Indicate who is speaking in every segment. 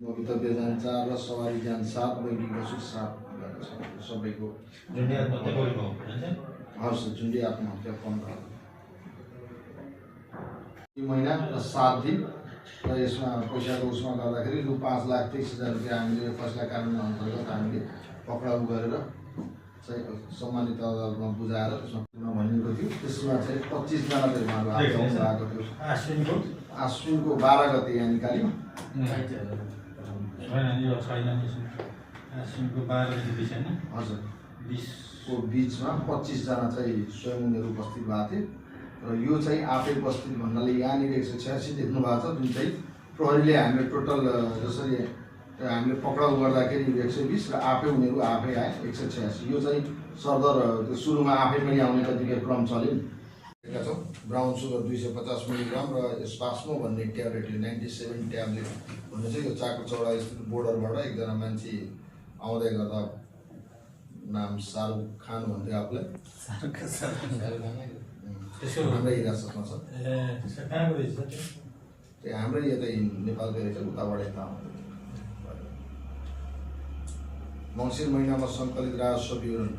Speaker 1: भवितव्य जान 4 र सवारी जान 7 वैदिक बसु 7 सबैको
Speaker 2: झुन्डी आत्महत्या गरेको हो
Speaker 1: हस् झुन्डी आत्महत्या 15 महिना र 7 दिन र यसमा पैसाको उसमा गर्दाखेरि रु 5,23,000 रुपैयाँ हामीले फैसला कानुन अन्तर्गत हामीले पक्राउ गरेर चाहिँ सम्मानित अदालतमा बुझाएर त्यसमा भनिएको थियो। त्यसमा चाहिँ 25 जना पेमाहरू आएको थियो। आश्विनको 12 गते यहाँ निकाल्यो।
Speaker 2: आश्विनको 12 गते बिचमा
Speaker 1: हजुर 20 को बीचमा 25 जना चाहिँ स्वयं उनीहरू उपस्थित भएको थिए र यो चाहिँ आफै उपस्थित भन्नाले यहाँनिर 186 देख्नु भएको छ, जुन चाहिँ प्रहरीले हामीले टोटल जसरी हामीले पक्राउ गर्दाखेरि 120 र आफै उनीहरू आफै आए 186। यो चाहिँ सरदर सुरुमा आफै पनि आउने कतिपय क्रम चल्यो नि। ब्राउन सुगर 250 मिलिग्राम र स्पास्मो भन्ने ट्याब्लेट 97 ट्याब्लेट भन्ने चाहिँ यो चाको चौडा स्थित बोर्डरबाट एकजना मान्छे आउँदै गर्दा नाम शाहरुख खान भन्थ्यो आफूलाई। हाम्रै हिरासतमा छ। त्यो हाम्रै यतै नेपालकै रहेछ, उताबाट यता आउँथ्यो। मङ्सिर महिनामा सङ्कलित राजस्व विवरण।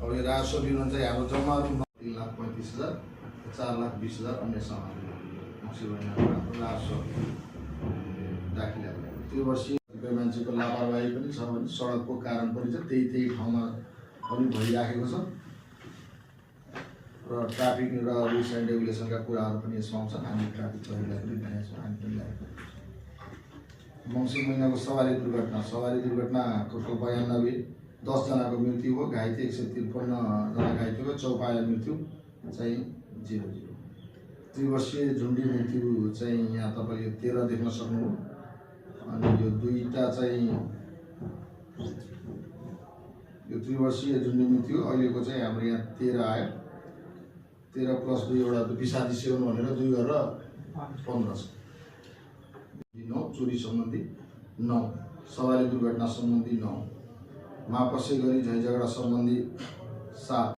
Speaker 1: अब यो राजस्व विवरण चाहिँ हाम्रो जम्मा रु 3,35,000 4,20,000 अन्य सामग्री मङ्सिर महिनामा राजस्व दाखिला भयो। त्यो वर्षीय मान्छेको लापरवाही पनि छ भने सडकको कारण पनि छ, त्यही ठाउँमा पनि भइराखेको छ र ट्राफिक र रुल्स एन्ड रेगुलेसनका कुराहरू पनि यसमा आउँछन्। हामी ट्राफिक प्रहरीलाई पनि भनेको छौँ, हामी पनि लागेको। मङ्सिर महिनाको सवारी दुर्घटना टोटल 92, 10 जनाको मृत्यु हो, घाइते 153 जना घाइते हो, चौपाया मृत्यु चाहिँ 00। त्रिवर्षीय झुन्डी मृत्यु चाहिँ यहाँ तपाईँले 13 देख्न सक्नुभयो। अनि यो दुईटा चाहिँ यो त्रिवर्षीय झुन्डी मृत्यु अहिलेको चाहिँ हाम्रो यहाँ 13 आयो। 13 + 2 एउटा विषादी सेवन भनेर 2 गरेर 15 छ। 9 चोरी सम्बन्धी 9, सवारी दुर्घटना सम्बन्धी 9, मापसे गरी झै झगडा सम्बन्धी 7।